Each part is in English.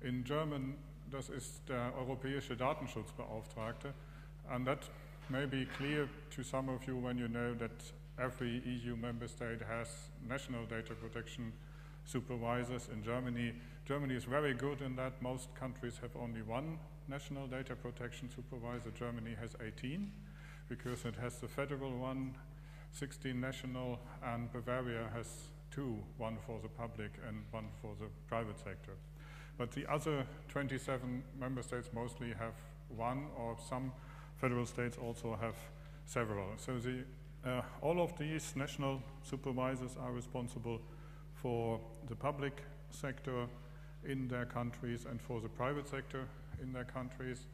In German, das ist der Europäische Datenschutzbeauftragte. And that may be clear to some of you when you know that every EU member state has national data protection supervisors. In Germany, Germany is very good in that. Most countries have only one national data protection supervisor. Germany has 18 because it has the federal one, 16 national, and Bavaria has 2, one for the public and one for the private sector. But the other 27 member states mostly have one, or some federal states also have several. So all of these national supervisors are responsible for the public sector in their countries and for the private sector in their countries.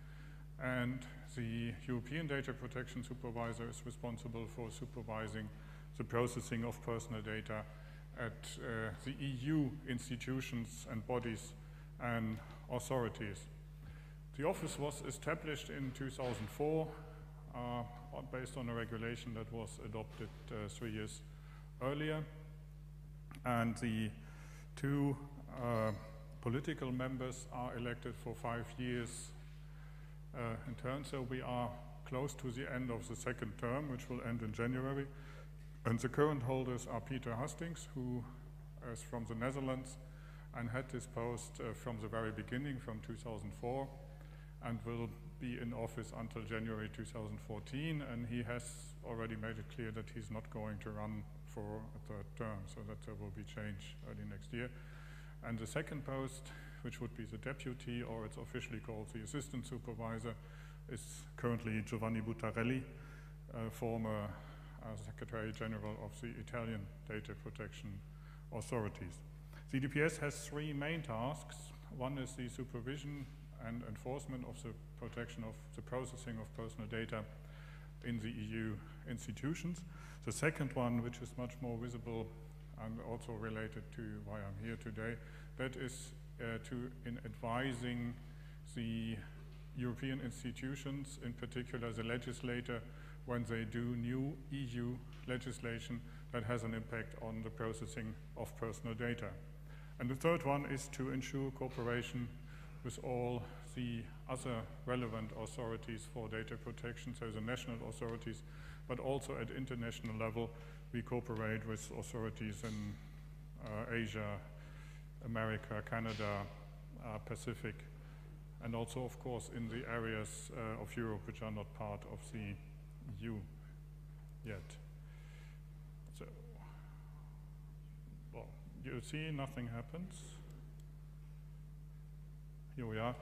And the European Data Protection Supervisor is responsible for supervising the processing of personal data at the EU institutions and bodies and authorities. The office was established in 2004 based on a regulation that was adopted 3 years earlier. And the 2 political members are elected for 5 years in turn. So we are close to the end of the second term, which will end in January. And the current holders are Peter Hastings, who is from the Netherlands and had this post from the very beginning, from 2004, and will be in office until January 2014. And he has already made it clear that he's not going to run for a third term, so that there will be change early next year. And the second post, which would be the deputy, or it's officially called the assistant supervisor, is currently Giovanni Buttarelli, former Secretary General of the Italian Data Protection Authorities. The DPS has 3 main tasks. One is the supervision and enforcement of the protection of the processing of personal data in the EU institutions. The second one, which is much more visible and also related to why I'm here today, that is in advising the European institutions, in particular the legislator, when they do new EU legislation that has an impact on the processing of personal data. And the third one is to ensure cooperation with all the other relevant authorities for data protection, so the national authorities, but also at international level, we cooperate with authorities in Asia, America, Canada, Pacific, and also, of course, in the areas of Europe which are not part of the EU yet. So, well, you see, nothing happens. Here we are.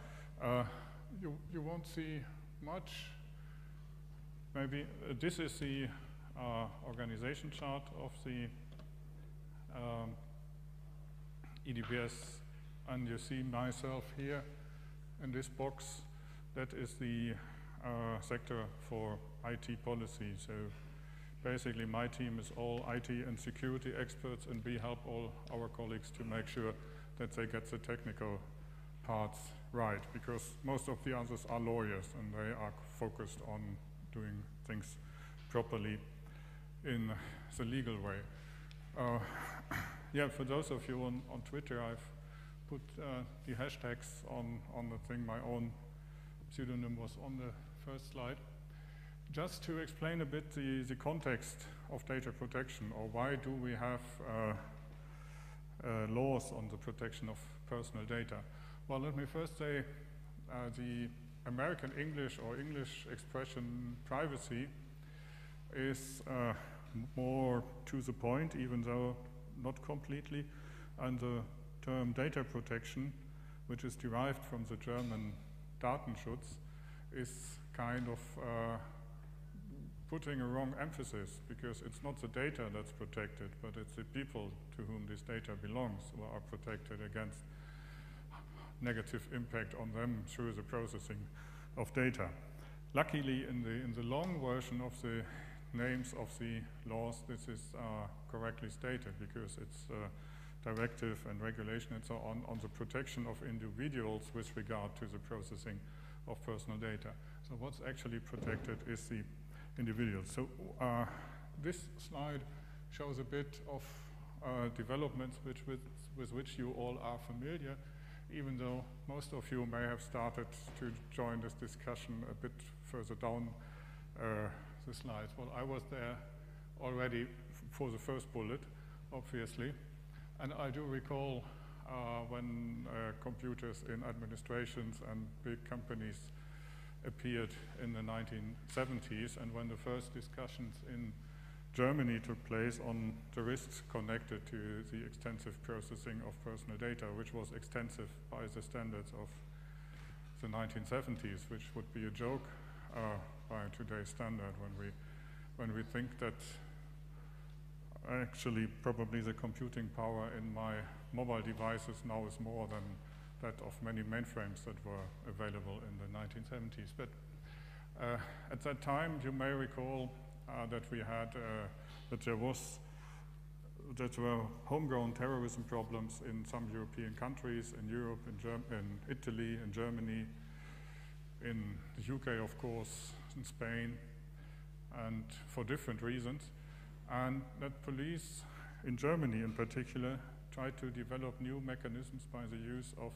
You won't see much. Maybe this is the organization chart of the EDPS, and you see myself here in this box. That is the sector for IT policy. So basically my team is all IT and security experts, and we help all our colleagues to make sure that they get the technical parts right, because most of the others are lawyers and they are focused on doing things properly in the legal way. Yeah, for those of you on Twitter, I've put the hashtags on the thing. My own pseudonym was on the first slide. Just to explain a bit the context of data protection, or why do we have laws on the protection of personal data. Well, let me first say the American English or English expression privacy is more to the point, even though not completely, and the term data protection, which is derived from the German Datenschutz, is kind of putting a wrong emphasis, because it's not the data that's protected, but it's the people to whom this data belongs who are protected against negative impact on them through the processing of data. Luckily, in the long version of the names of the laws, this is correctly stated, because it's directive and regulation and so on the protection of individuals with regard to the processing of personal data. So what's actually protected is the individuals. So this slide shows a bit of developments with which you all are familiar. even though most of you may have started to join this discussion a bit further down the slides. Well, I was there already for the first bullet, obviously, and I do recall when computers in administrations and big companies appeared in the 1970s, and when the first discussions in Germany took place on the risks connected to the extensive processing of personal data, which was extensive by the standards of the 1970s, which would be a joke by today's standard when we think that actually probably the computing power in my mobile devices now is more than that of many mainframes that were available in the 1970s. But at that time, you may recall that we had that were homegrown terrorism problems in some European countries, in Europe, in Italy, in Germany, in the UK, of course, in Spain, and for different reasons. And that police in Germany in particular tried to develop new mechanisms by the use of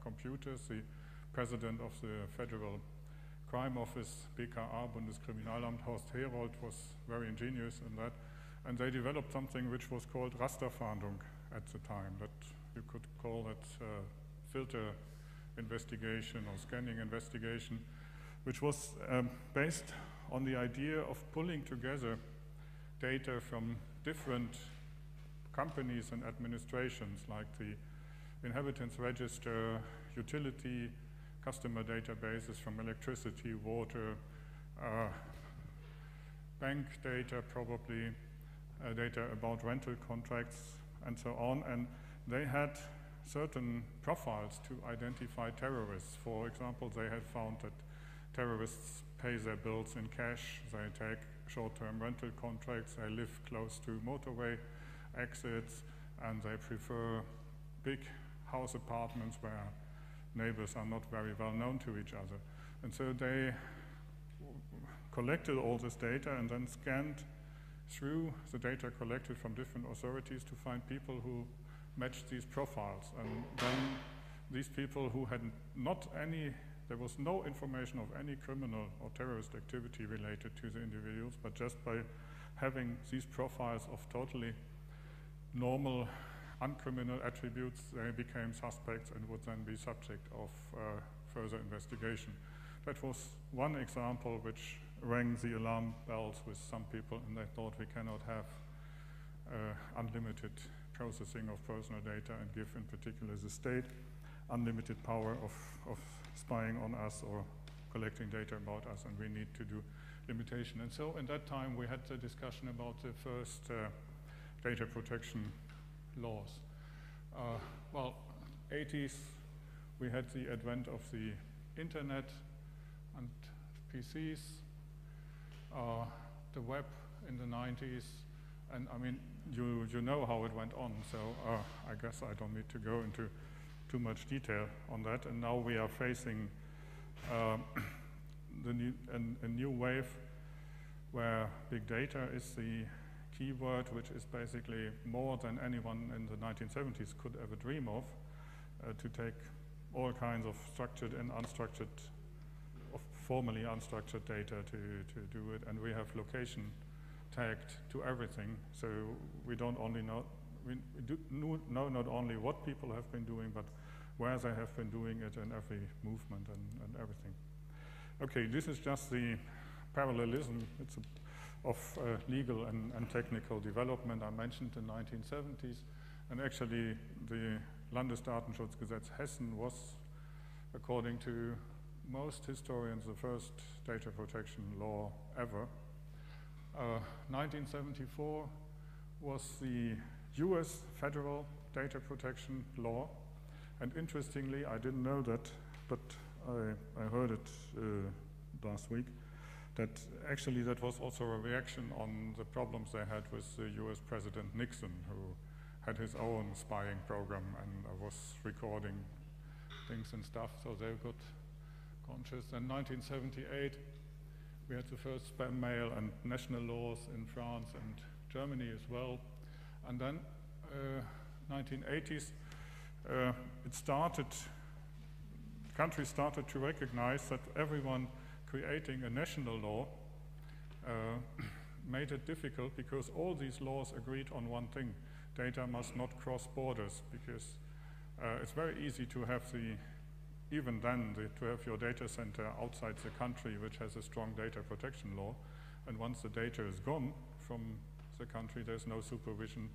computers. The president of the Federal Crime Office, BKA, Bundeskriminalamt, Horst Herold, was very ingenious in that. And they developed something which was called Rasterfahndung at the time, that you could call that filter investigation or scanning investigation, which was based on the idea of pulling together data from different companies and administrations, like the inhabitants register, utility, customer databases from electricity, water, bank data probably, data about rental contracts, and so on. And they had certain profiles to identify terrorists. For example, they had found that terrorists pay their bills in cash, they take short-term rental contracts, they live close to motorway exits, and they prefer big house apartments where neighbors are not very well known to each other. And so they collected all this data and then scanned through the data collected from different authorities to find people who matched these profiles. And then these people who had there was no information of any criminal or terrorist activity related to the individuals, but just by having these profiles of totally normal, uncriminal attributes, they became suspects and would then be subject of further investigation. That was one example which rang the alarm bells with some people, and they thought we cannot have unlimited processing of personal data and give, in particular, the state unlimited power of spying on us or collecting data about us, and we need to do limitation. And so in that time we had the discussion about the first data protection laws. Well, 80s, we had the advent of the internet and PCs, the web in the 90s, and I mean, you know how it went on, so I guess I don't need to go into too much detail on that. And now we are facing a new wave where big data is the key word, which is basically more than anyone in the 1970s could ever dream of, to take all kinds of structured and unstructured, formally unstructured data to do it. And we have location tagged to everything, so we don't only know, we do know not only what people have been doing, but where they have been doing it in every movement and everything. Okay, this is just the parallelism of legal and technical development. I mentioned the 1970s, and actually the Landesdatenschutzgesetz Hessen was, according to most historians, the first data protection law ever. 1974 was the US federal data protection law, and interestingly, I didn't know that, but I heard it last week, that actually that was also a reaction on the problems they had with the US President Nixon, who had his own spying program and was recording things and stuff, so they got conscious. In 1978, we had the first spam mail and national laws in France and Germany as well. And then 1980s, countries started to recognize that everyone creating a national law made it difficult, because all these laws agreed on one thing: data must not cross borders, because it's very easy to have to have your data center outside the country which has a strong data protection law, and once the data is gone from the country, there's no supervision,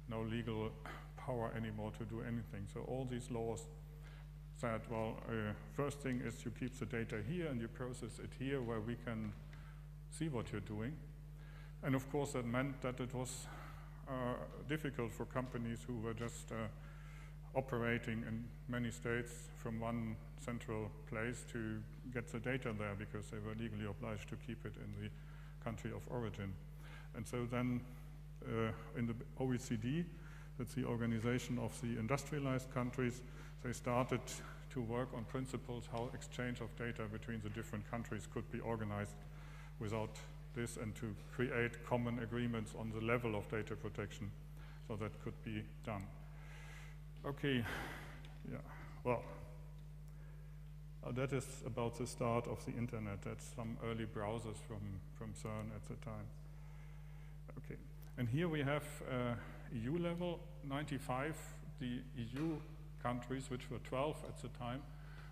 no legal power anymore to do anything. So all these laws said, well, first thing is you keep the data here and you process it here where we can see what you're doing. And of course that meant that it was difficult for companies who were just operating in many states from one central place to get the data there, because they were legally obliged to keep it in the country of origin. And so then in the OECD, that's the organization of the industrialized countries, they started to work on principles how exchange of data between the different countries could be organized without this, and to create common agreements on the level of data protection so that could be done. Okay, yeah, well, that is about the start of the internet. That's some early browsers from CERN at the time. Okay, and here we have EU level. 95, the EU countries, which were 12 at the time,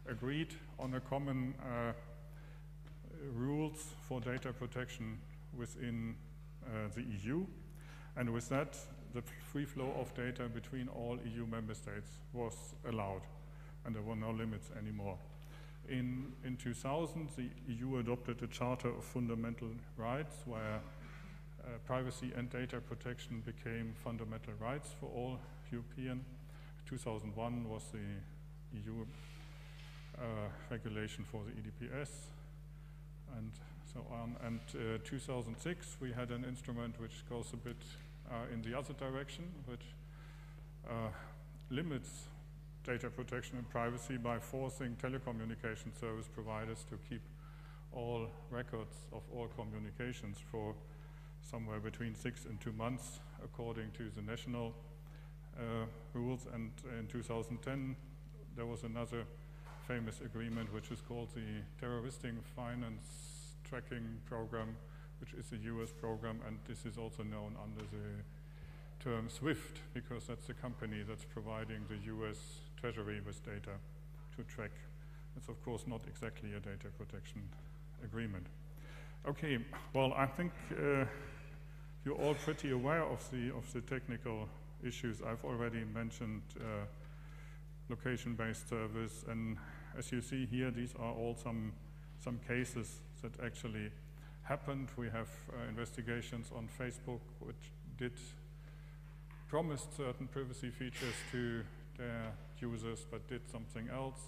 agreed on a common rules for data protection within the EU. And with that, the free flow of data between all EU member states was allowed, and there were no limits anymore. In 2000, the EU adopted a Charter of Fundamental Rights, where privacy and data protection became fundamental rights for all European. 2001 was the EU regulation for the EDPS, and so on. And 2006, we had an instrument which goes a bit in the other direction, which limits data protection and privacy by forcing telecommunication service providers to keep all records of all communications for somewhere between 6 and 2 months, according to the national rules. And in 2010, there was another famous agreement, which is called the Terroristic Finance Tracking Program, which is a US program, and this is also known under the term SWIFT, because that's the company that's providing the US Treasury with data to track. It's of course not exactly a data protection agreement. Okay, well, I think you're all pretty aware of the technical issues. I've already mentioned location-based service, and as you see here, these are all some cases that actually happened. We have investigations on Facebook, which did promise certain privacy features to their users, but did something else.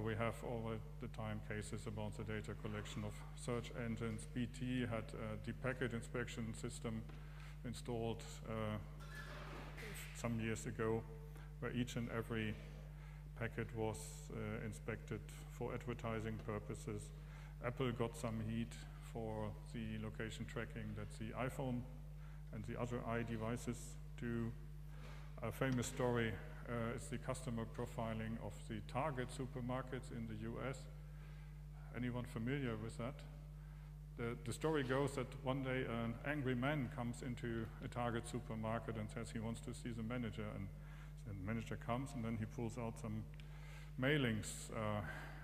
We have all the time cases about the data collection of search engines. BT had a deep packet inspection system installed some years ago, where each and every packet was inspected for advertising purposes. Apple got some heat for the location tracking that the iPhone and the other iDevices do. A famous story is the customer profiling of the Target supermarkets in the US. Anyone familiar with that? The story goes that one day an angry man comes into a Target supermarket and says he wants to see the manager, and the manager comes, and then he pulls out some mailings,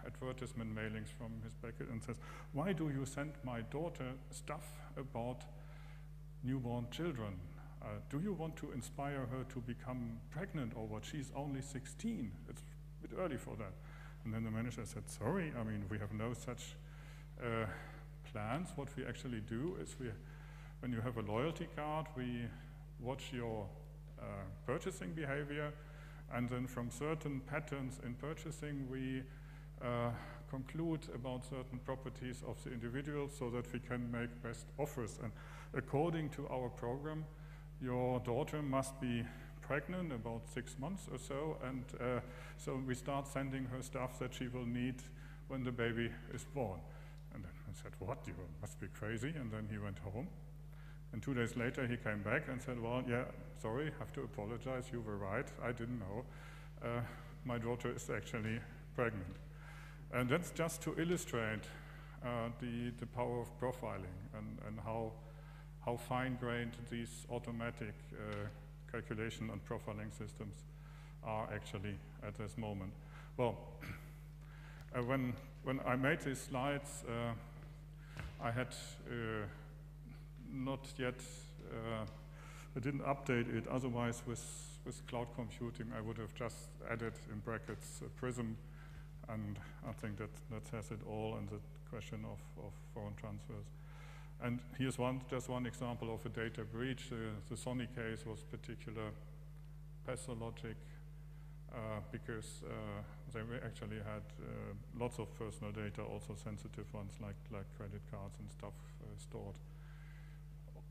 advertisement mailings from his packet, and says, "Why do you send my daughter stuff about newborn children? Do you want to inspire her to become pregnant or what? She's only 16. It's a bit early for that." And then the manager said, "Sorry, I mean, we have no such plans. What we actually do is when you have a loyalty card, we watch your purchasing behavior, and then from certain patterns in purchasing, we conclude about certain properties of the individual so that we can make best offers. And according to our program, your daughter must be pregnant about 6 months or so, and so we start sending her stuff that she will need when the baby is born." And then I said, "What? You must be crazy." And then he went home. And 2 days later, he came back and said, "Well, yeah, sorry, have to apologize. You were right. I didn't know. my daughter is actually pregnant. And that's just to illustrate the power of profiling and how fine-grained these automatic calculation and profiling systems are actually at this moment. Well, when I made these slides, I had not yet, I didn't update it. Otherwise, with cloud computing, I would have just added in brackets Prism, and I think that says it all in the question of foreign transfers. And here's just one example of a data breach. The Sony case was particular pathologic because they actually had lots of personal data, also sensitive ones like credit cards and stuff stored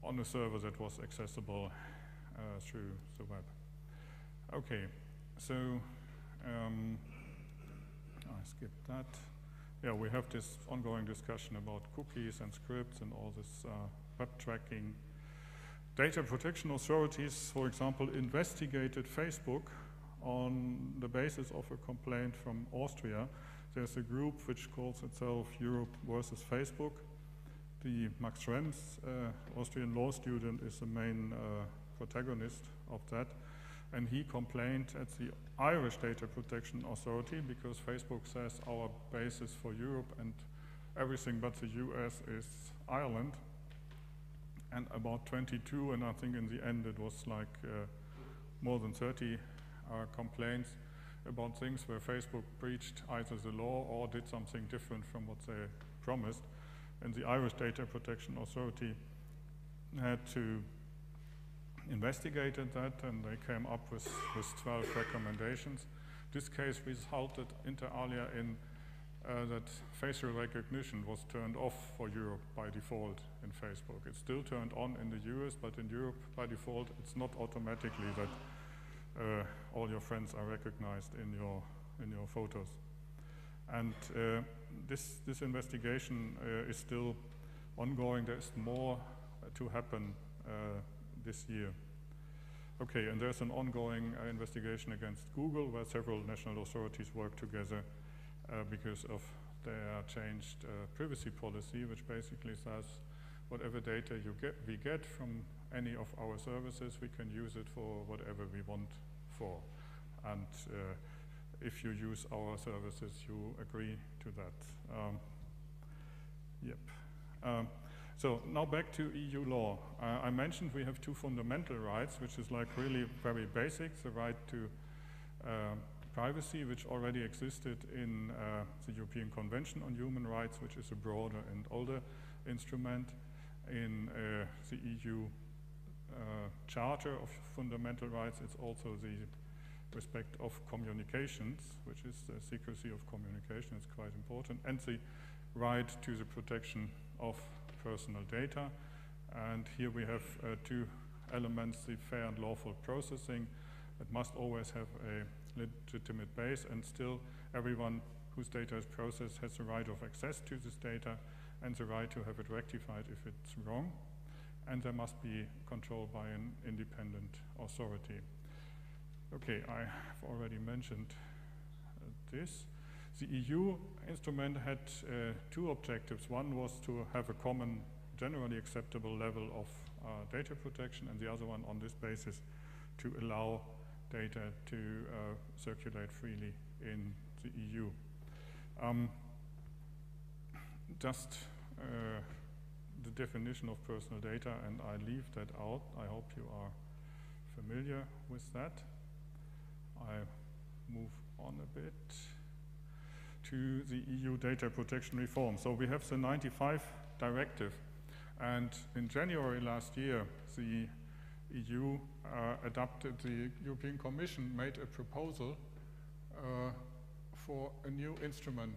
on a server that was accessible through the web. Okay, so I skipped that. Yeah, we have this ongoing discussion about cookies and scripts and all this web tracking. Data protection authorities, for example, investigated Facebook on the basis of a complaint from Austria. There's a group which calls itself Europe versus Facebook. The Max Schrems, Austrian law student, is the main protagonist of that. And he complained at the Irish Data Protection Authority because Facebook says our basis for Europe and everything but the US is Ireland. And about 22, and I think in the end it was like more than 30 complaints about things where Facebook breached either the law or did something different from what they promised. And the Irish Data Protection Authority had to investigated that, and they came up with 12 recommendations. This case resulted inter alia in that facial recognition was turned off for Europe by default in Facebook. It's still turned on in the US, but in Europe by default it's not automatically that all your friends are recognized in your photos. And this investigation is still ongoing. There's more to happen this year. Okay, and there's an ongoing investigation against Google where several national authorities work together because of their changed privacy policy, which basically says whatever data we get from any of our services, we can use it for whatever we want for. And if you use our services, you agree to that. Yep. So now back to EU law. I mentioned we have two fundamental rights, which is like really very basic, the right to privacy, which already existed in the European Convention on Human Rights, which is a broader and older instrument, in the EU Charter of Fundamental Rights. It's also the respect of communications, which is the secrecy of communication. It's quite important, and the right to the protection of personal data. And here we have two elements: the fair and lawful processing. It must always have a legitimate base, and still everyone whose data is processed has the right of access to this data and the right to have it rectified if it's wrong. And there must be control by an independent authority. Okay, I have already mentioned this. The EU instrument had two objectives. One was to have a common, generally acceptable level of data protection, and the other one on this basis to allow data to circulate freely in the EU. Just the definition of personal data, and I leave that out. I hope you are familiar with that. I move on a bit to the EU data protection reform. So we have the 95 directive, and in January last year, the EU adopted, the European Commission made a proposal for a new instrument,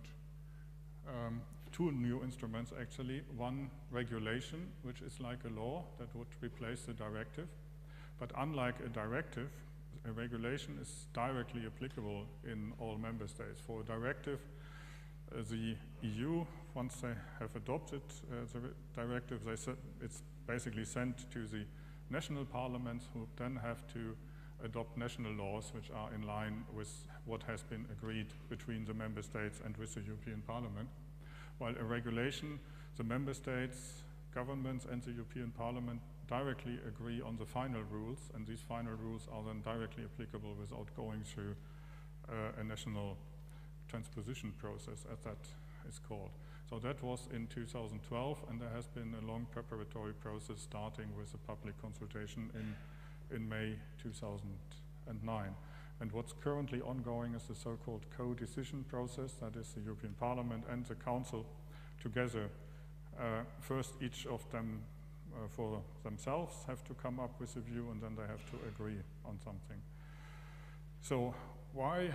two new instruments actually. One regulation, which is like a law that would replace the directive, but unlike a directive, a regulation is directly applicable in all member states. For a directive, the EU, once they have adopted the directive, it's basically sent to the national parliaments, who then have to adopt national laws which are in line with what has been agreed between the member states and with the European Parliament. While a regulation, the member states, governments and the European Parliament directly agree on the final rules, and these final rules are then directly applicable without going through a national transposition process, as that is called. So that was in 2012, and there has been a long preparatory process starting with a public consultation in May 2009. And what's currently ongoing is the so-called co-decision process, that is the European Parliament and the Council together. First, each of them for themselves have to come up with a view, and then they have to agree on something. So why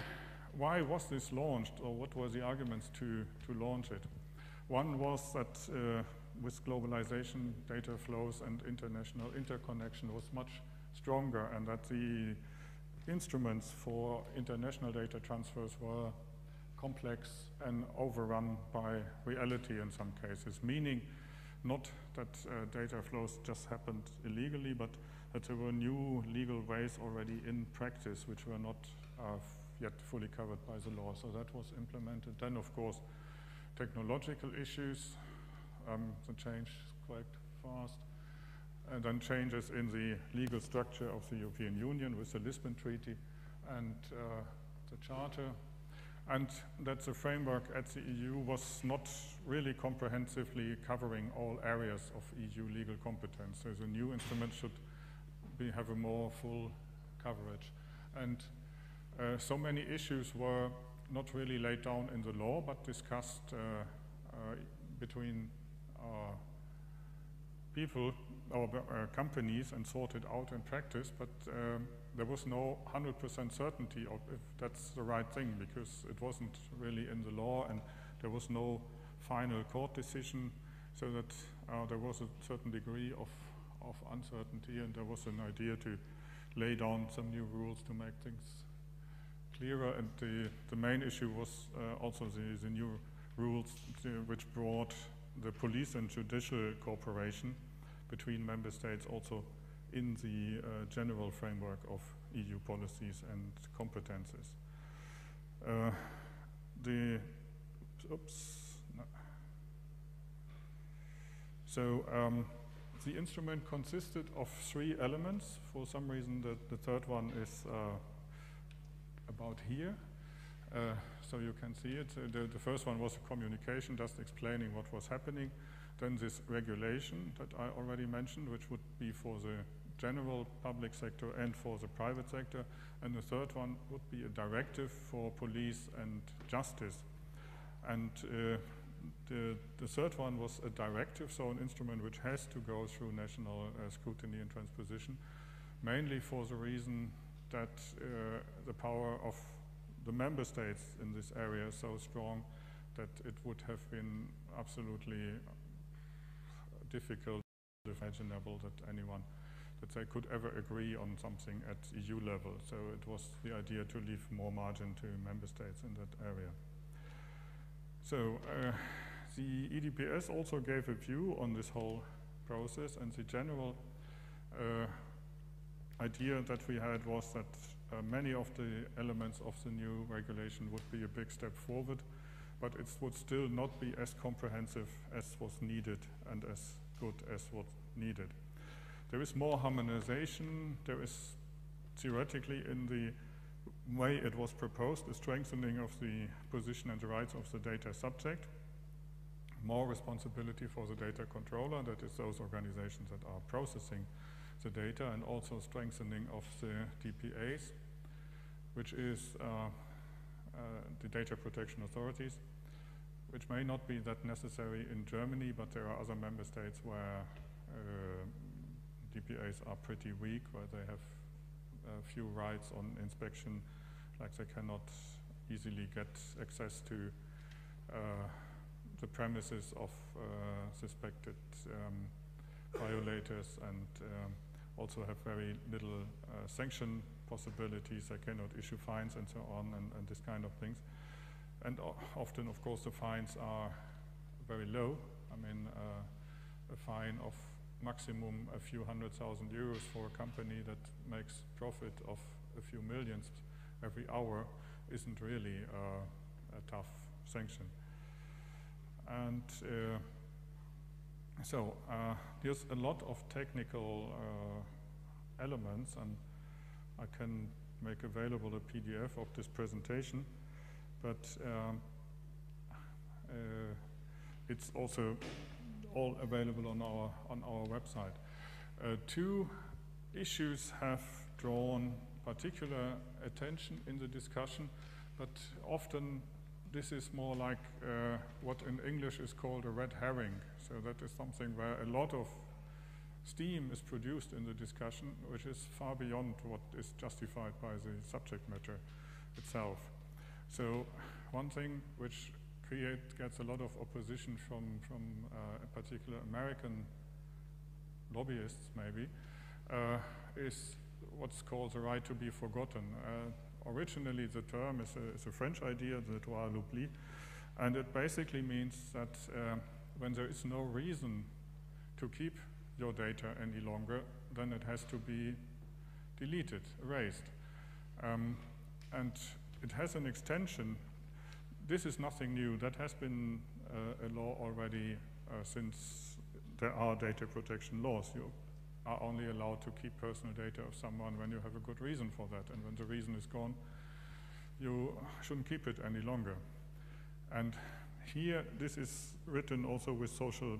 was this launched, or what were the arguments to launch it? One was that with globalization, data flows and international interconnection was much stronger, and that the instruments for international data transfers were complex and overrun by reality in some cases, meaning not that data flows just happened illegally, but that there were new legal ways already in practice which were not yet fully covered by the law. So that was implemented. Then, of course, technological issues, the change quite fast, and then changes in the legal structure of the European Union with the Lisbon Treaty and the Charter, and that the framework at the EU was not really comprehensively covering all areas of EU legal competence. So the new instrument should have a more full coverage. And so many issues were not really laid down in the law, but discussed between people or companies and sorted out in practice, but there was no 100% certainty of if that's the right thing, because it wasn't really in the law and there was no final court decision, so that there was a certain degree of uncertainty, and there was an idea to lay down some new rules to make things clearer. And the main issue was also the new rules which brought the police and judicial cooperation between member states also in the general framework of EU policies and competences. The instrument consisted of 3 elements. For some reason, the third one is about here. So you can see it. The first one was a communication, just explaining what was happening. Then this regulation that I already mentioned, which would be for the general public sector and for the private sector. And the third one would be a directive for police and justice. And the third one was a directive, so an instrument which has to go through national scrutiny and transposition, mainly for the reason that the power of the member states in this area is so strong that it would have been absolutely difficult, imaginable that they could ever agree on something at EU level. So it was the idea to leave more margin to member states in that area. So the EDPS also gave a view on this whole process, and the general idea that we had was that many of the elements of the new regulation would be a big step forward, but it would still not be as comprehensive as was needed and as good as was needed. There is more harmonization. There is theoretically, in the way it was proposed, a strengthening of the position and the rights of the data subject, more responsibility for the data controller, that is those organizations that are processing the data, and also strengthening of the DPAs, which is the data protection authorities, which may not be that necessary in Germany, but there are other member states where DPAs are pretty weak, where they have few rights on inspection, like they cannot easily get access to the premises of suspected violators, and also have very little sanction possibilities. They cannot issue fines and so on, and this kind of things. And often, of course, the fines are very low. I mean, a fine of maximum a few €100,000 for a company that makes profit of a few millions every hour isn't really a tough sanction. And so there's a lot of technical elements, and I can make available a PDF of this presentation, but it's also all available on our website. Two issues have drawn particular attention in the discussion, but often this is more like what in English is called a red herring. So that is something where a lot of steam is produced in the discussion, which is far beyond what is justified by the subject matter itself. So one thing which gets a lot of opposition from in particular American lobbyists maybe, is what's called the right to be forgotten. Originally the term is a French idea, the droit à l'oubli, and it basically means that when there is no reason to keep your data any longer, then it has to be deleted, erased. And it has an extension. This is nothing new. That has been a law already since there are data protection laws. You are only allowed to keep personal data of someone when you have a good reason for that. And when the reason is gone, you shouldn't keep it any longer. And here, this is written also with social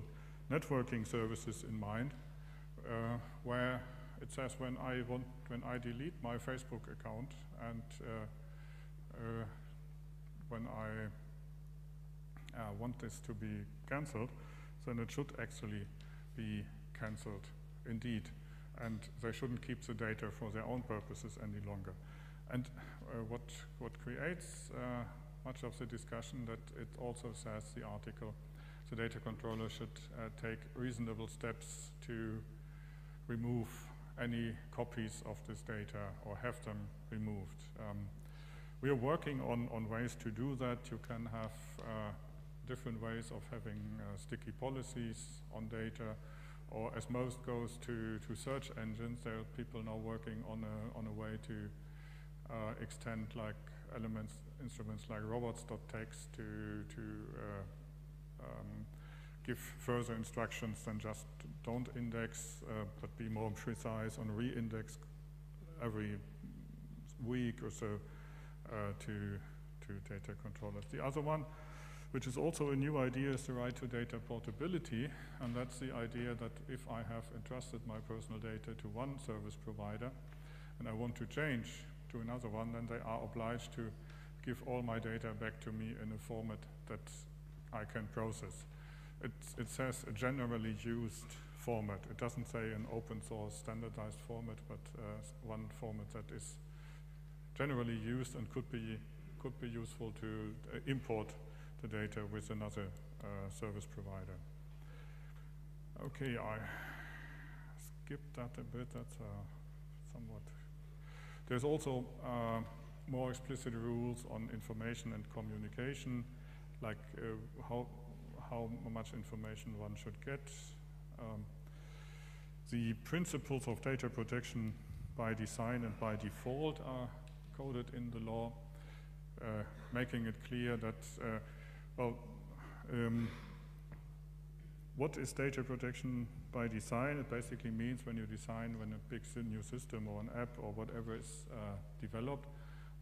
networking services in mind, where it says when I delete my Facebook account and when I want this to be cancelled, then it should actually be cancelled indeed, and they shouldn't keep the data for their own purposes any longer. And what creates much of the discussion, that it also says, the article, the data controller should take reasonable steps to remove any copies of this data or have them removed. We are working on ways to do that. You can have different ways of having sticky policies on data, or as most goes to search engines, there are people now working on a way to extend like instruments like robots.txt to give further instructions than just don't index, but be more precise on re-index every week or so to data controllers. The other one, which is also a new idea, is the right to data portability, and that's the idea that if I have entrusted my personal data to one service provider and I want to change to another one, then they are obliged to give all my data back to me in a format that I can process. It says a generally used format. It doesn't say an open source standardized format, but one format that is generally used and could be useful to import the data with another service provider. Okay, I skipped that a bit. That's somewhat. There's also more explicit rules on information and communication, like how much information one should get. The principles of data protection by design and by default are coded in the law, making it clear that, what is data protection by design? It basically means when a big new system or an app or whatever is developed,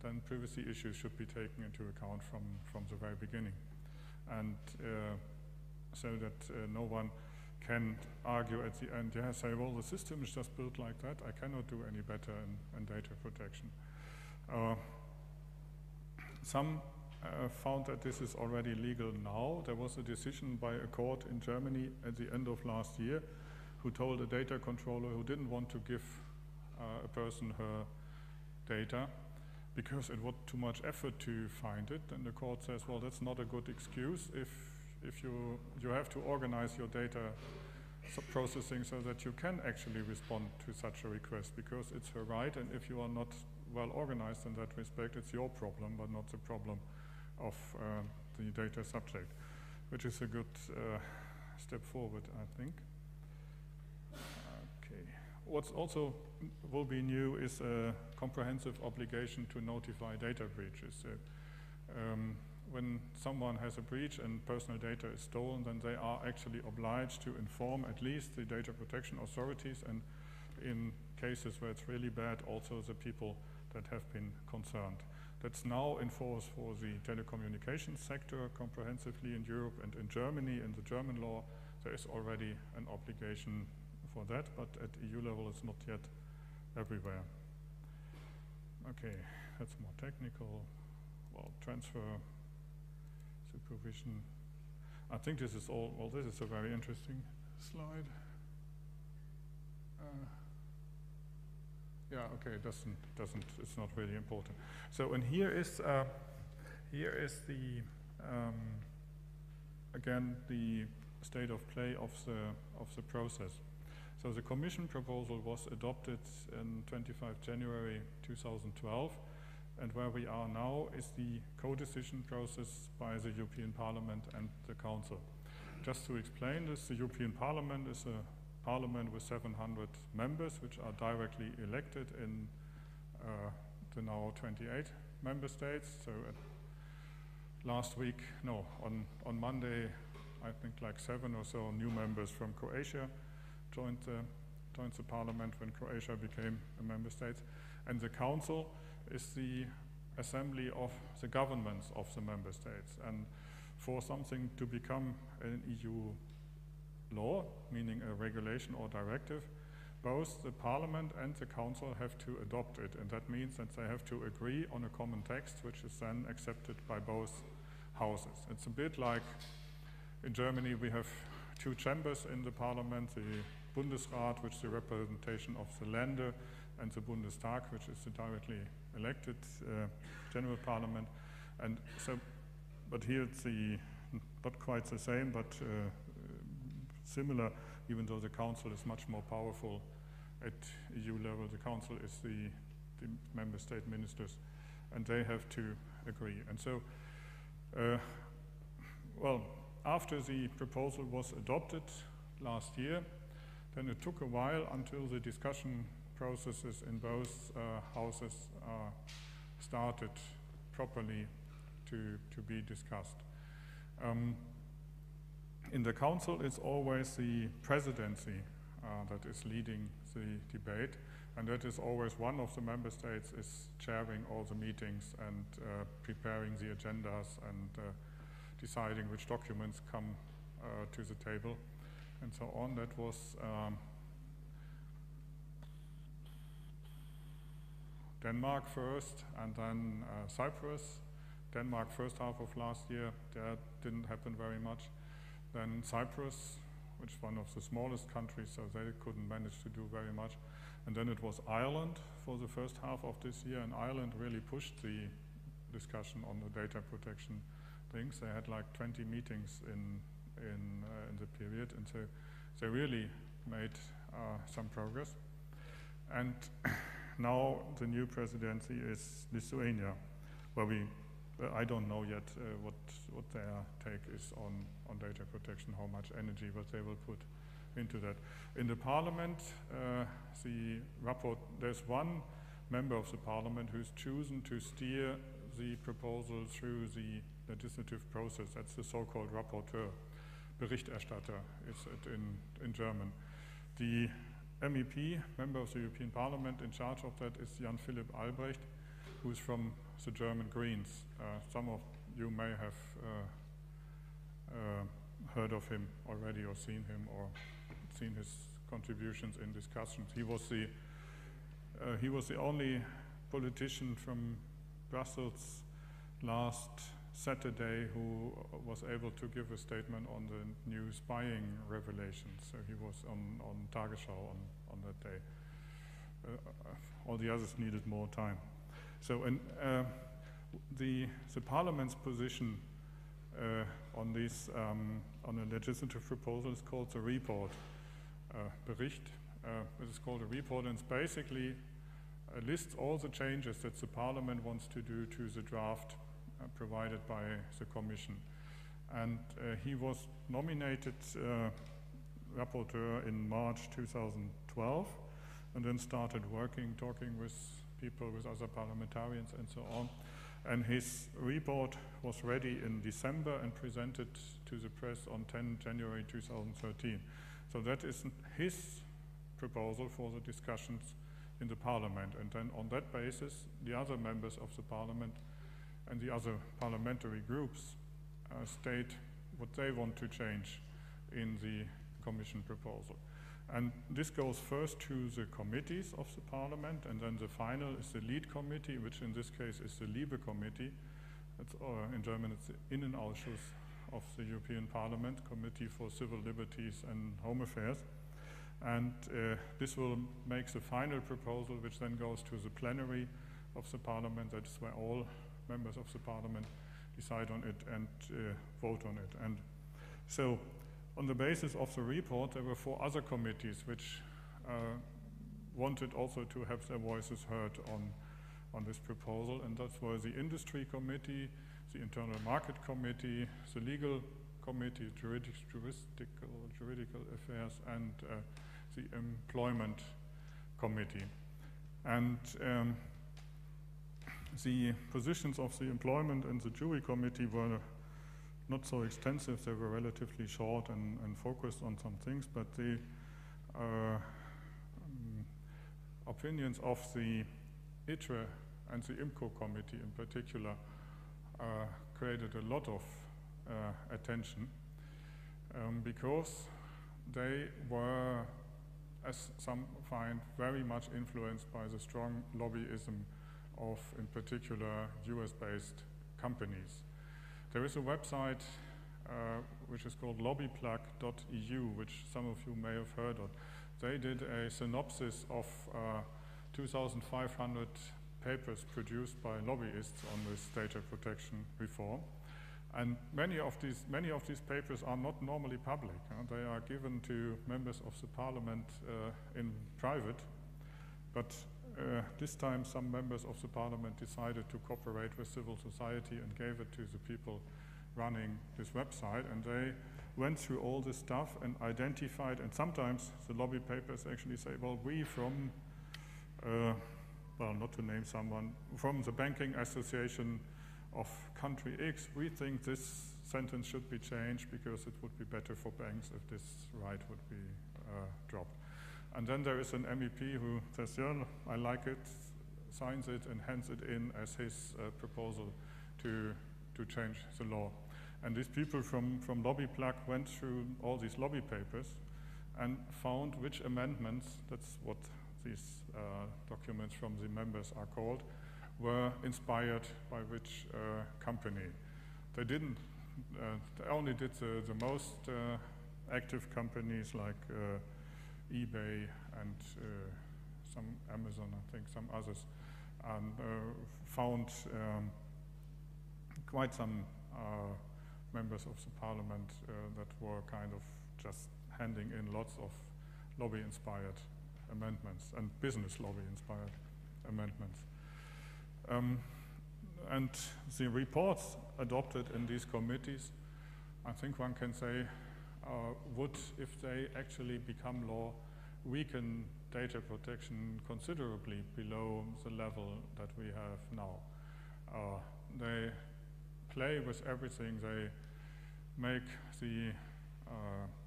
then privacy issues should be taken into account from the very beginning. And so that no one can argue at the end, say, well, the system is just built like that, I cannot do any better in data protection. Some found that this is already legal now. There was a decision by a court in Germany at the end of last year who told a data controller who didn't want to give a person her data because it was too much effort to find it. And the court says, well, that's not a good excuse if you have to organize your data processing so that you can actually respond to such a request, because it's her right, and if you are not well organized in that respect, it's your problem, but not the problem of the data subject, which is a good step forward, I think. What's also will be new is a comprehensive obligation to notify data breaches. So, when someone has a breach and personal data is stolen, then they are actually obliged to inform at least the data protection authorities, and in cases where it's really bad, also the people that have been concerned. That's now in force for the telecommunications sector comprehensively in Europe, and in Germany, in the German law, there is already an obligation for that, but at EU level it's not yet everywhere. Okay, that's more technical. Well, transfer, supervision. I think this is all, well, this is a very interesting slide. Yeah, okay, it's not really important. So, and here is the, again, the state of play of the process. So the Commission proposal was adopted in 25 January 2012, and where we are now is the co-decision process by the European Parliament and the Council. Just to explain this, the European Parliament is a parliament with 700 members, which are directly elected in the now 28 member states. So on Monday, I think like 7 or so new members from Croatia joined the parliament when Croatia became a member state. And the Council is the assembly of the governments of the member states. And for something to become an EU law, meaning a regulation or directive, both the Parliament and the Council have to adopt it, and that means that they have to agree on a common text which is then accepted by both houses. It's a bit like in Germany we have two chambers in the Parliament, the Bundesrat, which is the representation of the Länder, and the Bundestag, which is the directly elected general parliament. And so, but here it's not quite the same, but similar, even though the Council is much more powerful at EU level. The Council is the member state ministers, and they have to agree. And so, well, after the proposal was adopted last year, then it took a while until the discussion processes in both houses started properly to be discussed. In the Council, it's always the presidency that is leading the debate, and that is always one of the member states is chairing all the meetings and preparing the agendas and deciding which documents come to the table and so on. That was Denmark first, and then Cyprus. Denmark first half of last year, that didn't happen very much. Then Cyprus, which is one of the smallest countries, so they couldn't manage to do very much. And then it was Ireland for the first half of this year, and Ireland really pushed the discussion on the data protection things. They had like 20 meetings in the period, and so they really made some progress. And now the new presidency is Lithuania, where I don't know yet what their take is on data protection, how much energy what they will put into that. In the Parliament, there's one member of the Parliament who's chosen to steer the proposal through the legislative process. That's the so-called rapporteur, Berichterstatter is it in German. The MEP, member of the European Parliament in charge of that, is Jan Philipp Albrecht, who's from the German Greens. Some of you may have heard of him already, or seen him, or seen his contributions in discussions. He was the only politician from Brussels last Saturday who was able to give a statement on the new spying revelations. So he was on Tagesschau on that day. All the others needed more time. So, and the Parliament's position on this on a legislative proposal is called the report, Bericht. It is called a report, and it's basically lists all the changes that the Parliament wants to do to the draft provided by the Commission. And he was nominated rapporteur in March 2012, and then started working, talking with people, with other parliamentarians and so on. And his report was ready in December and presented to the press on 10 January 2013. So that is his proposal for the discussions in the parliament. And then on that basis, the other members of the parliament and the other parliamentary groups state what they want to change in the Commission proposal. And this goes first to the committees of the parliament, and then the final is the lead committee, which in this case is the Liebe committee. It's, in German it's the Innenausschuss of the European Parliament, Committee for Civil Liberties and Home Affairs. And this will make the final proposal, which then goes to the plenary of the parliament. That's where all members of the parliament decide on it and vote on it. And so, on the basis of the report, there were 4 other committees which wanted also to have their voices heard on this proposal, and that were the Industry Committee, the Internal Market Committee, the Legal Committee, Juridical Affairs, and the Employment Committee. And the positions of the Employment and the Jury Committee were not so extensive. They were relatively short and focused on some things, but the opinions of the ITRE and the IMCO committee in particular created a lot of attention because they were, as some find, very much influenced by the strong lobbyism of, in particular, US-based companies. There is a website which is called lobbyplug.eu, which some of you may have heard of. They did a synopsis of 2,500 papers produced by lobbyists on this data protection reform. And many of these papers are not normally public. They are given to members of the parliament in private, but this time some members of the parliament decided to cooperate with civil society and gave it to the people running this website, and they went through all this stuff and identified, and sometimes the lobby papers actually say, well, we from, well, not to name someone, from the Banking Association of country X, we think this sentence should be changed because it would be better for banks if this right would be dropped. And then there is an MEP who says, yeah, I like it, signs it, and hands it in as his proposal to change the law. And these people from LobbyPlug went through all these lobby papers and found which amendments, that's what these documents from the members are called, were inspired by which company. They didn't, they only did the most active companies like eBay and some Amazon, I think, some others, and found quite some members of the parliament that were kind of just handing in lots of lobby-inspired amendments and business lobby-inspired amendments. And the reports adopted in these committees, I think one can say, would, if they actually become law, weaken data protection considerably below the level that we have now. They play with everything. They make the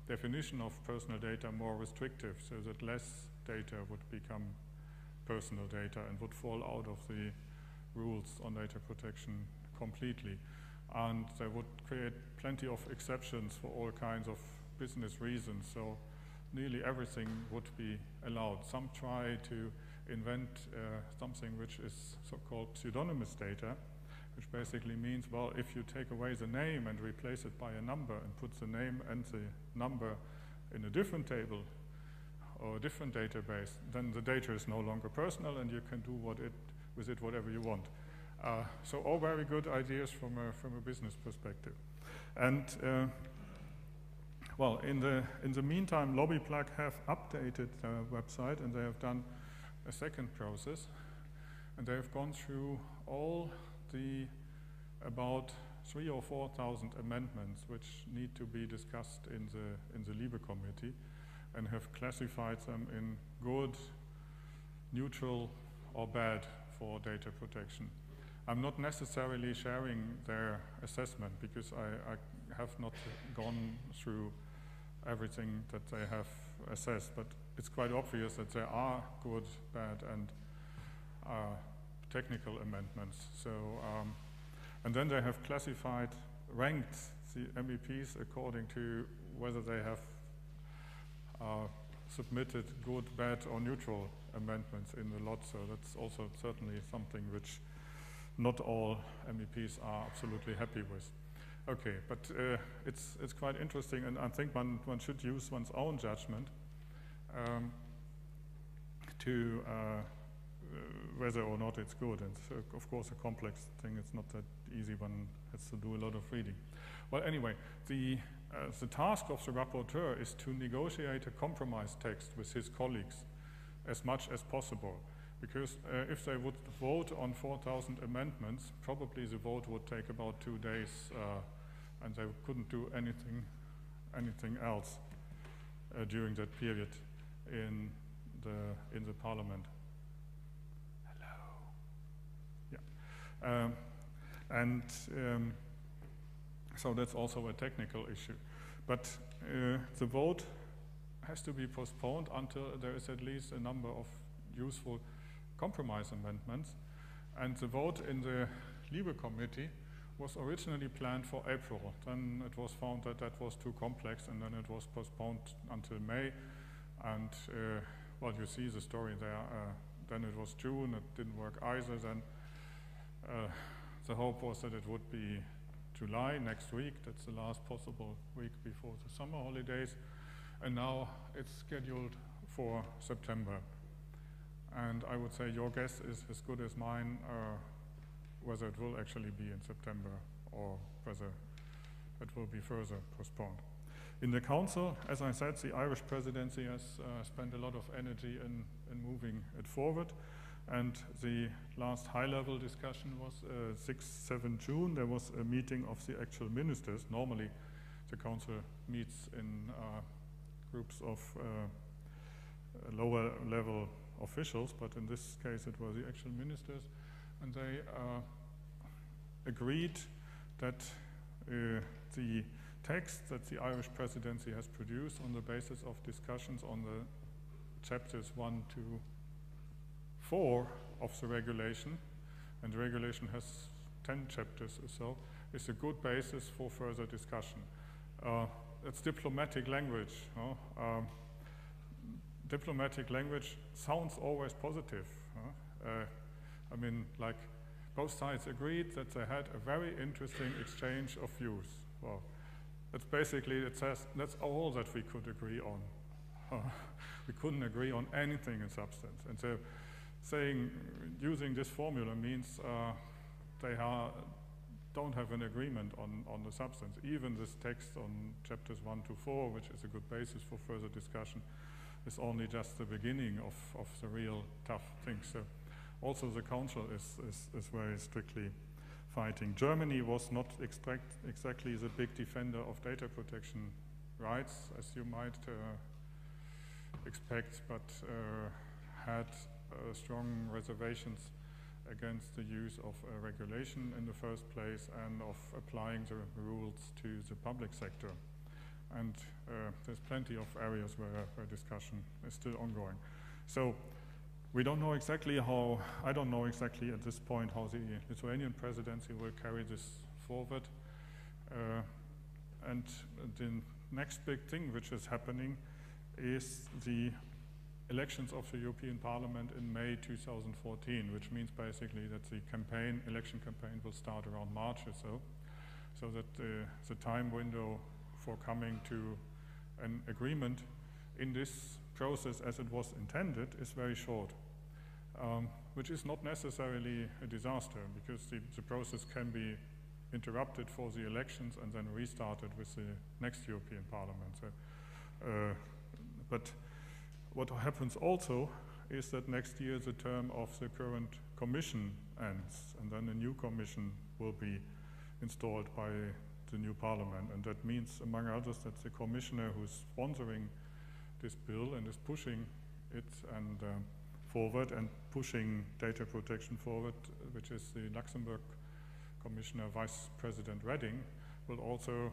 definition of personal data more restrictive so that less data would become personal data and would fall out of the rules on data protection completely. And they would create plenty of exceptions for all kinds of business reasons. So nearly everything would be allowed. Some try to invent something which is so-called pseudonymous data, which basically means, well, if you take away the name and replace it by a number and put the name and the number in a different table or a different database, then the data is no longer personal and you can do with it whatever you want. So all very good ideas from a business perspective. And well, in the meantime, LobbyPlug have updated their website, and they have done a second process, and they have gone through all the about 3,000 or 4,000 amendments which need to be discussed in the Liebe committee, and have classified them in good, neutral, or bad for data protection. I'm not necessarily sharing their assessment because I have not gone through everything that they have assessed, but it's quite obvious that there are good, bad, and technical amendments. So, and then they have classified, ranked the MEPs according to whether they have submitted good, bad, or neutral amendments in the lot. So that's also certainly something which not all MEPs are absolutely happy with. Okay, but it's quite interesting, and I think one should use one's own judgment to whether or not it's good. And it's, of course, a complex thing. It's not that easy. One has to do a lot of reading. Well, anyway, the task of the rapporteur is to negotiate a compromise text with his colleagues as much as possible. Because if they would vote on 4,000 amendments, probably the vote would take about 2 days, and they couldn't do anything else during that period in the parliament. Hello. Yeah. So that's also a technical issue. But the vote has to be postponed until there is at least a number of useful compromise amendments. And the vote in the Libe committee was originally planned for April. Then it was found that that was too complex, and then it was postponed until May. And well, you see the story there. Then it was June. It didn't work either. Then the hope was that it would be July, next week. That's the last possible week before the summer holidays. And now it's scheduled for September. And I would say your guess is as good as mine whether it will actually be in September or whether it will be further postponed. In the Council, as I said, the Irish presidency has spent a lot of energy in moving it forward. And the last high-level discussion was 6-7 June. There was a meeting of the actual ministers. Normally, the Council meets in groups of lower-level officials, but in this case, it were the actual ministers. And they agreed that the text that the Irish presidency has produced on the basis of discussions on the chapters 1 to 4 of the regulation, and the regulation has 10 chapters or so, is a good basis for further discussion. It's diplomatic language. Diplomatic language sounds always positive. I mean, like, both sides agreed that they had a very interesting exchange of views. Well, it's basically, it says that's all that we could agree on. We couldn't agree on anything in substance. And so using this formula means they don't have an agreement on the substance. Even this text on chapters 1 to 4, which is a good basis for further discussion, is only just the beginning of the real tough things. So also the Council is very strictly fighting. Germany was not exactly the big defender of data protection rights, as you might expect, but had strong reservations against the use of regulation in the first place and of applying the rules to the public sector. And there's plenty of areas where discussion is still ongoing. So we don't know exactly how, I don't know exactly at this point how the Lithuanian presidency will carry this forward. And the next big thing which is happening is the elections of the European Parliament in May 2014, which means basically that the election campaign will start around March or so that the time window for coming to an agreement in this process as it was intended is very short, which is not necessarily a disaster, because the process can be interrupted for the elections and then restarted with the next European Parliament. So, but what happens also is that next year the term of the current Commission ends, and then a new Commission will be installed by the new Parliament. And that means, among others, that the Commissioner who's sponsoring this bill and is pushing it and forward and pushing data protection forward, which is the Luxembourg Commissioner Vice President Reding, will also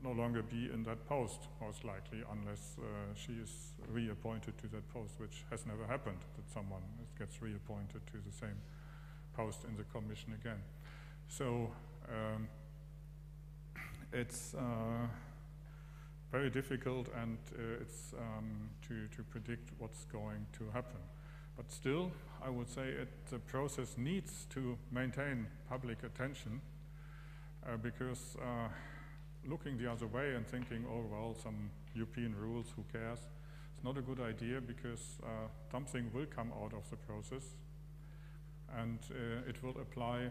no longer be in that post, most likely, unless she is reappointed to that post, which has never happened, that someone gets reappointed to the same post in the Commission again. So it's very difficult, and it's to predict what's going to happen. But still, I would say the process needs to maintain public attention because looking the other way and thinking, oh, well, some European rules, who cares? It's not a good idea because something will come out of the process and it will apply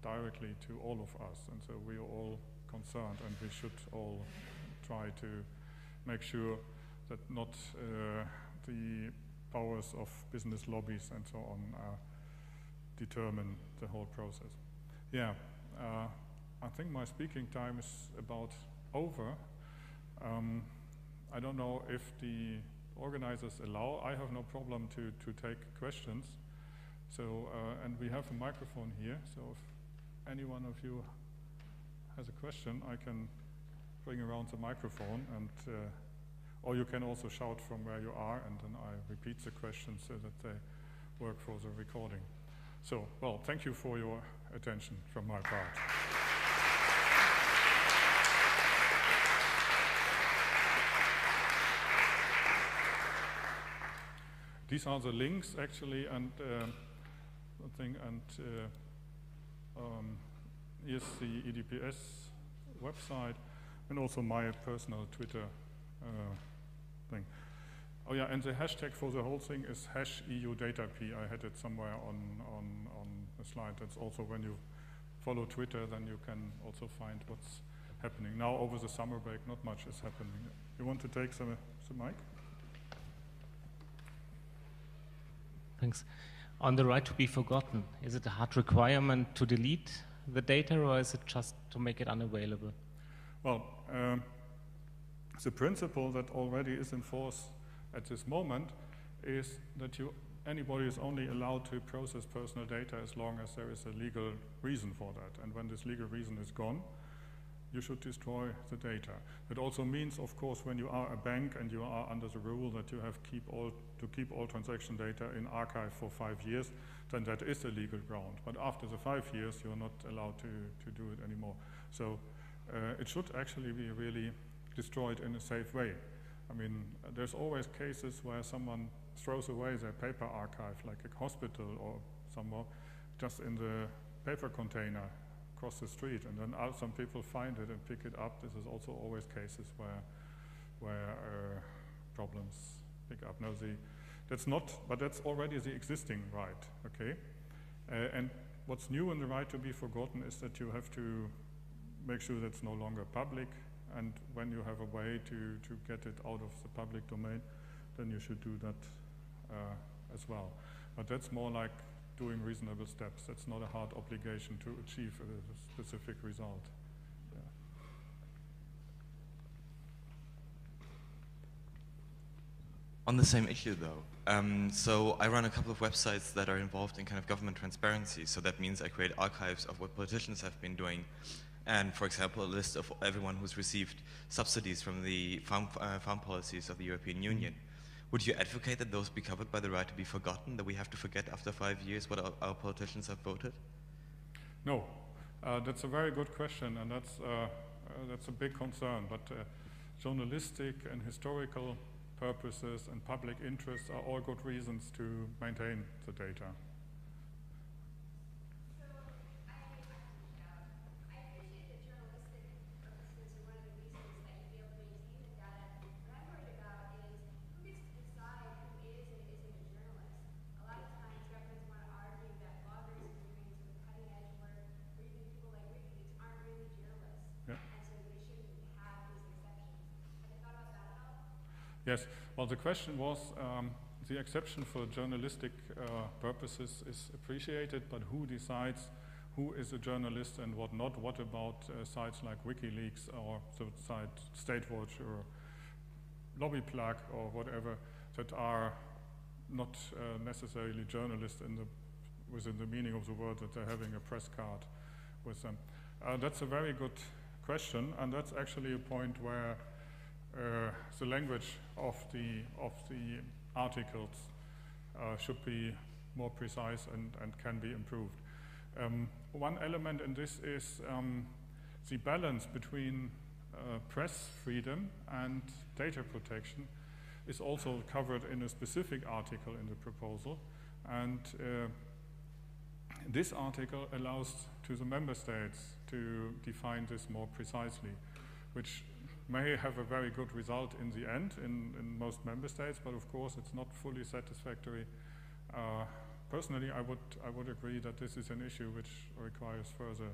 directly to all of us. And so we are all concerned, and we should all try to make sure that not the powers of business lobbies and so on determine the whole process. Yeah, I think my speaking time is about over. I don't know if the organizers allow. I have no problem to take questions. So, and we have a microphone here, so if any one of you has a question, I can bring around the microphone, and or you can also shout from where you are, and then I repeat the questions so that they work for the recording. So, well, thank you for your attention from my part. These are the links, actually, and here's the EDPS website, and also my personal Twitter thing. Oh yeah, and the hashtag for the whole thing is #EUDataP. I had it somewhere on the slide. That's also when you follow Twitter, then you can also find what's happening. Now over the summer break, not much is happening. You want to take the mic? Thanks. On the right to be forgotten, is it a hard requirement to delete the data, or is it just to make it unavailable? Well, the principle that already is in force at this moment is that anybody is only allowed to process personal data as long as there is a legal reason for that. And when this legal reason is gone, you should destroy the data. That also means, of course, when you are a bank and you are under the rule that you have to keep all transaction data in archive for 5 years, then that is a legal ground. But after the 5 years, you're not allowed to do it anymore. So it should actually be really destroyed in a safe way. I mean, there's always cases where someone throws away their paper archive, like a hospital or somewhere, just in the paper container across the street, and then some people find it and pick it up. This is also always cases where problems pick up. No, that's not, but that's already the existing right, okay? And what's new in the right to be forgotten is that you have to make sure that's no longer public, and when you have a way to get it out of the public domain, then you should do that as well. But that's more like doing reasonable steps. That's not a hard obligation to achieve a specific result. Yeah. On the same issue, though, so I run a couple of websites that are involved in kind of government transparency. So that means I create archives of what politicians have been doing, and, for example, a list of everyone who's received subsidies from the farm policies of the European Union. Would you advocate that those be covered by the right to be forgotten, that we have to forget after 5 years what our politicians have voted? No, that's a very good question, and that's a big concern. But journalistic and historical purposes and public interests are all good reasons to maintain the data. Yes, well, the question was, the exception for journalistic purposes is appreciated, but who decides who is a journalist and what not? What about sites like WikiLeaks or the site StateWatch or lobby plug or whatever that are not necessarily journalists within the meaning of the word, that they're having a press card with them. That's a very good question, and that's actually a point where the language of the articles should be more precise and can be improved. One element in this is the balance between press freedom and data protection is also covered in a specific article in the proposal, and this article allows to the member states to define this more precisely, which may have a very good result in the end in most member states, but of course it's not fully satisfactory. Personally, I would agree that this is an issue which requires further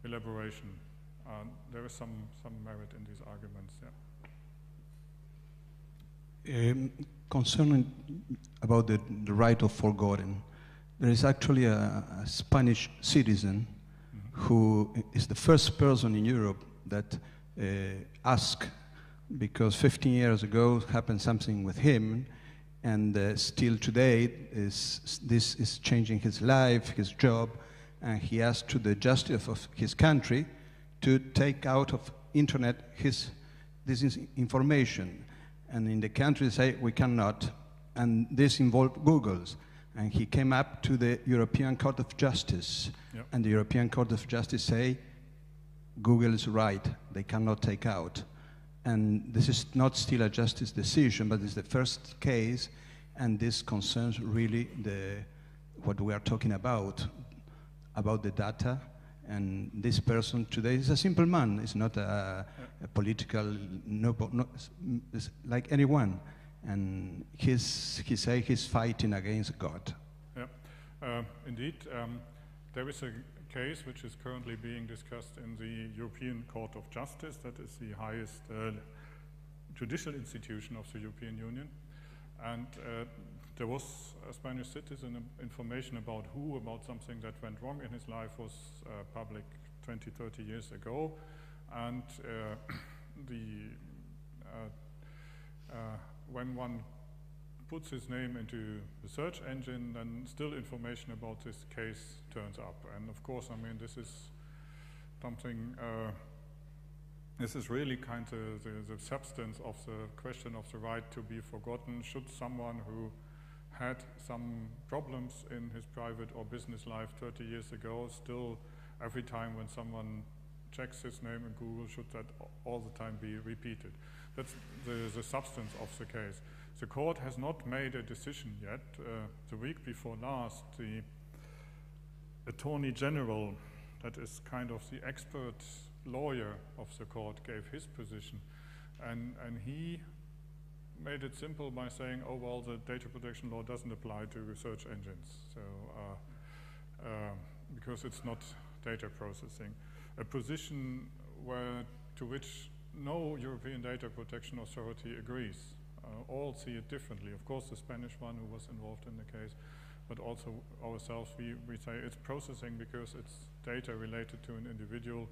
elaboration. There is some merit in these arguments, yeah. Concerning about the right of forgotten, there is actually a Spanish citizen who is the first person in Europe that asked, because 15 years ago happened something with him, and still today this is changing his life, his job, and he asked to the justice of his country to take out of internet this information. And in the country they say, we cannot, and this involved Google's. And he came up to the European Court of Justice, yep. And the European Court of Justice say, Google is right, they cannot take out. And this is not still a justice decision, but it's the first case, and this concerns really what we are talking about the data. And this person today is a simple man. It's not a political, it's like anyone. And he say he's fighting against God. Yeah, indeed. There is a case which is currently being discussed in the European Court of Justice. That is the highest judicial institution of the European Union. And there was a Spanish citizen information about something that went wrong in his life was public 20, 30 years ago. And when one puts his name into the search engine, then still information about this case turns up. And of course, I mean, this is something, this is really kind of the substance of the question of the right to be forgotten. Should someone who had some problems in his private or business life 30 years ago still, every time when someone checks his name in Google, should that all the time be repeated? That's the substance of the case. The court has not made a decision yet. The week before last, the Attorney General, that is kind of the expert lawyer of the court, gave his position. And he made it simple by saying, oh, well, the data protection law doesn't apply to research engines, so because it's not data processing. A position to which no European data protection authority agrees. All see it differently. Of course, the Spanish one who was involved in the case, but also ourselves, we say it's processing because it's data related to an individual,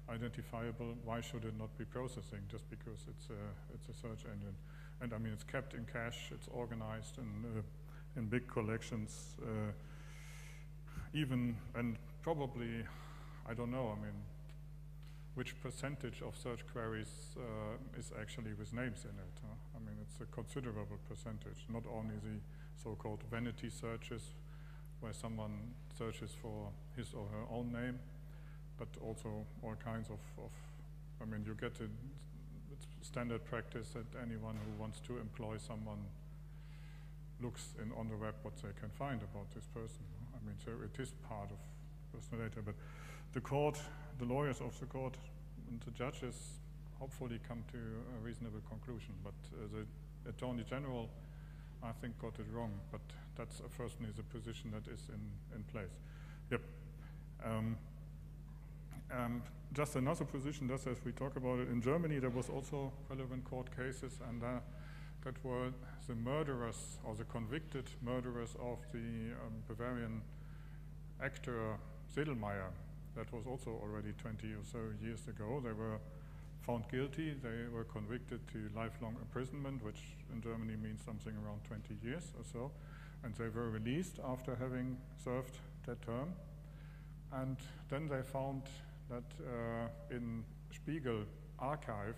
identifiable. Why should it not be processing just because it's a search engine? And I mean, it's kept in cache, it's organized in big collections, even, and probably, I don't know, I mean, which percentage of search queries is actually with names in it. I mean, it's a considerable percentage, not only the so-called vanity searches, where someone searches for his or her own name, but also all kinds of I mean, you get it's standard practice that anyone who wants to employ someone looks on the web what they can find about this person. I mean, so it is part of personal data, but the court, the lawyers of the court and the judges hopefully come to a reasonable conclusion, but the Attorney General, I think, got it wrong, but that's firstly the position that is in place. Yep. Just another position, just as we talk about it, in Germany there was also relevant court cases, and that were the murderers or the convicted murderers of the Bavarian actor Sedelmeier. That was also already 20 or so years ago. They were found guilty. They were convicted to lifelong imprisonment, which in Germany means something around 20 years or so. And they were released after having served that term. And then they found that in Spiegel archive,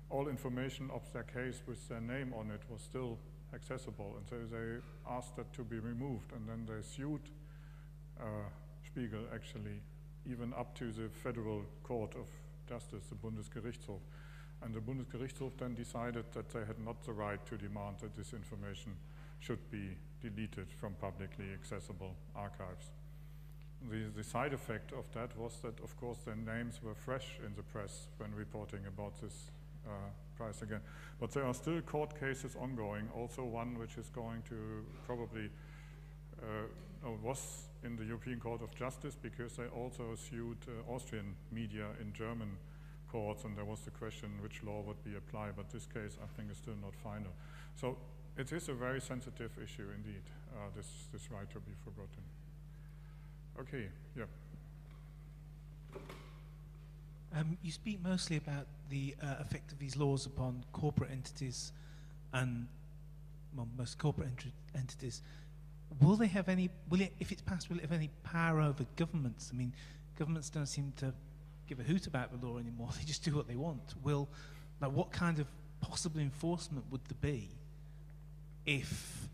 all information of their case with their name on it was still accessible. And so they asked that to be removed. And then they sued Spiegel, actually, even up to the Federal Court of Justice, the Bundesgerichtshof. And the Bundesgerichtshof then decided that they had not the right to demand that this information should be deleted from publicly accessible archives. The side effect of that was that, of course, their names were fresh in the press when reporting about this price again. But there are still court cases ongoing, also one which is going to probably, was in the European Court of Justice, because they also sued Austrian media in German courts, and there was the question which law would be applied, but this case I think is still not final. So it is a very sensitive issue indeed, this right to be forgotten. Okay, yeah. You speak mostly about the effect of these laws upon corporate entities and, well, most corporate entities. Will they have any, if it's passed, will it have any power over governments? I mean, governments don't seem to give a hoot about the law anymore. They just do what they want. What kind of possible enforcement would there be if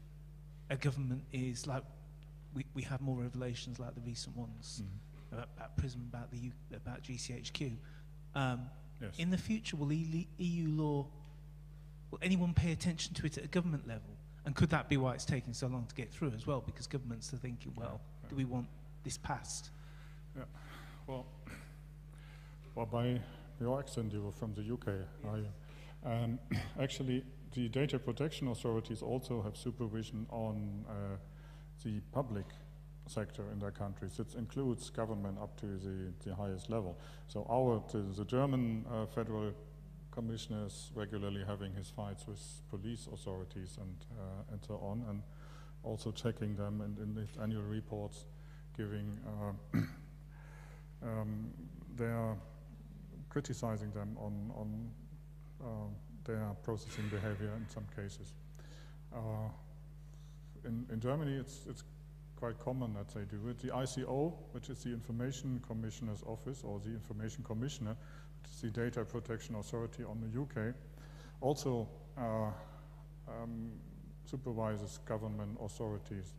a government is like, we have more revelations like the recent ones about PRISM, about GCHQ. Yes. In the future, will EU law, will anyone pay attention to it at a government level? And could that be why it's taking so long to get through as well? Because governments are thinking, well, do we want this passed? Yeah. Well, by your accent, you were from the UK, are you? Actually, the data protection authorities also have supervision on the public sector in their countries. It includes government up to the highest level. So the German federal commissioner is regularly having his fights with police authorities and so on, and also checking them and in the annual reports, giving they are criticizing them on their processing behavior in some cases. In Germany, it's quite common that they do it. The ICO, which is the Information Commissioner's Office, or the Information Commissioner, which is the Data Protection Authority on the UK, also supervises government authorities.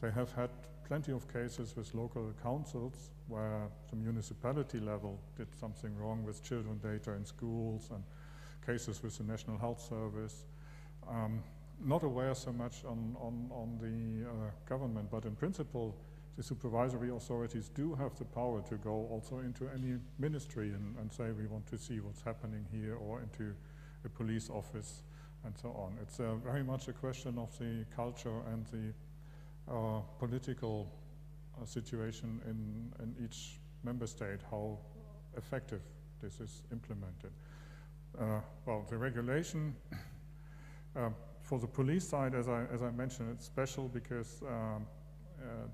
They have had plenty of cases with local councils where the municipality level did something wrong with children data in schools, and cases with the National Health Service. Not aware so much on the government, but in principle, the supervisory authorities do have the power to go also into any ministry and say, we want to see what's happening here, or into a police office and so on. It's very much a question of the culture and the political situation in each member state, how effective this is implemented. Well, the regulation for the police side, as I mentioned, it's special because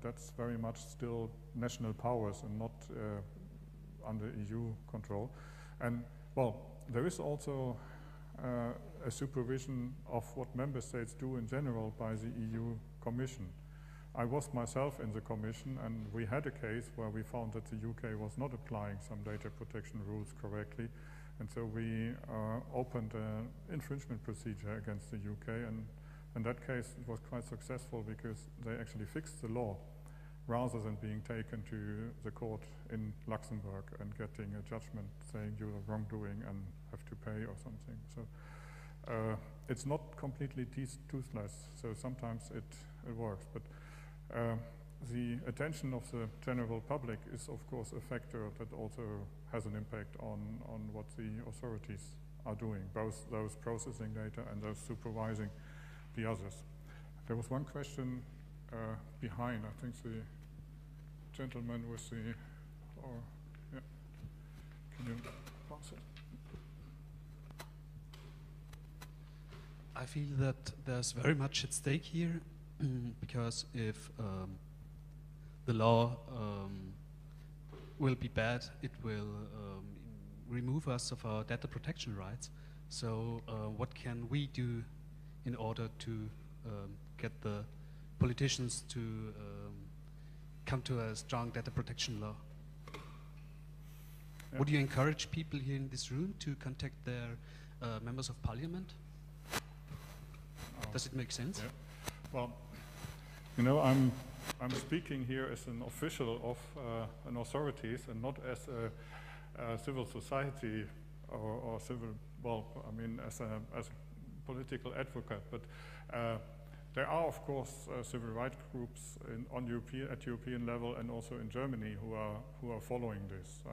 that's very much still national powers and not under EU control. And well, there is also a supervision of what member states do in general by the EU Commission. I was myself in the Commission, and we had a case where we found that the UK was not applying some data protection rules correctly. And so we opened an infringement procedure against the UK, and in that case it was quite successful because they actually fixed the law rather than being taken to the court in Luxembourg and getting a judgment saying you are wrongdoing and have to pay or something. So it's not completely toothless, so sometimes it works. But the attention of the general public is, of course, a factor that also has an impact on what the authorities are doing, both those processing data and those supervising the others. There was one question behind, I think the gentleman with the, yeah, can you pass it? I feel that there's very much at stake here, because if the law will be bad, it will remove us of our data protection rights. So what can we do in order to get the politicians to come to a strong data protection law? Yeah. Would you encourage people here in this room to contact their members of parliament? Does it make sense? Yeah. Well, you know, I'm speaking here as an official of an authorities and not as a civil society or civil, well, I mean, as a political advocate. But there are, of course, civil rights groups at European level and also in Germany who are following this.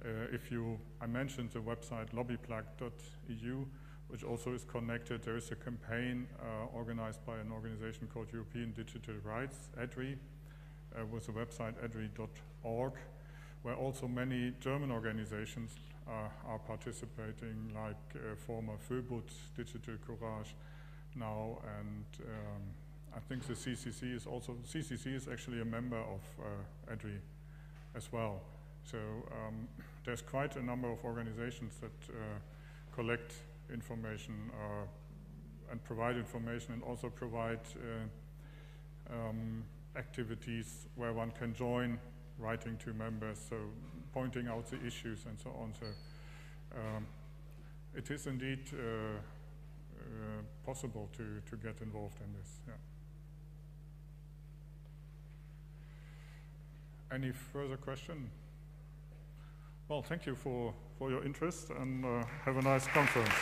I mentioned the website lobbyplug.eu, which also is connected. There is a campaign organized by an organization called European Digital Rights, EDRI, with the website edri.org, where also many German organizations are participating, like former Föbut, Digital Courage now, and I think the CCC is actually a member of EDRI as well. So there's quite a number of organizations that collect information and provide information, and also provide activities where one can join, writing to members, so pointing out the issues and so on. So it is indeed possible to get involved in this. Yeah. Any further question? Well, thank you for your interest, and have a nice conference.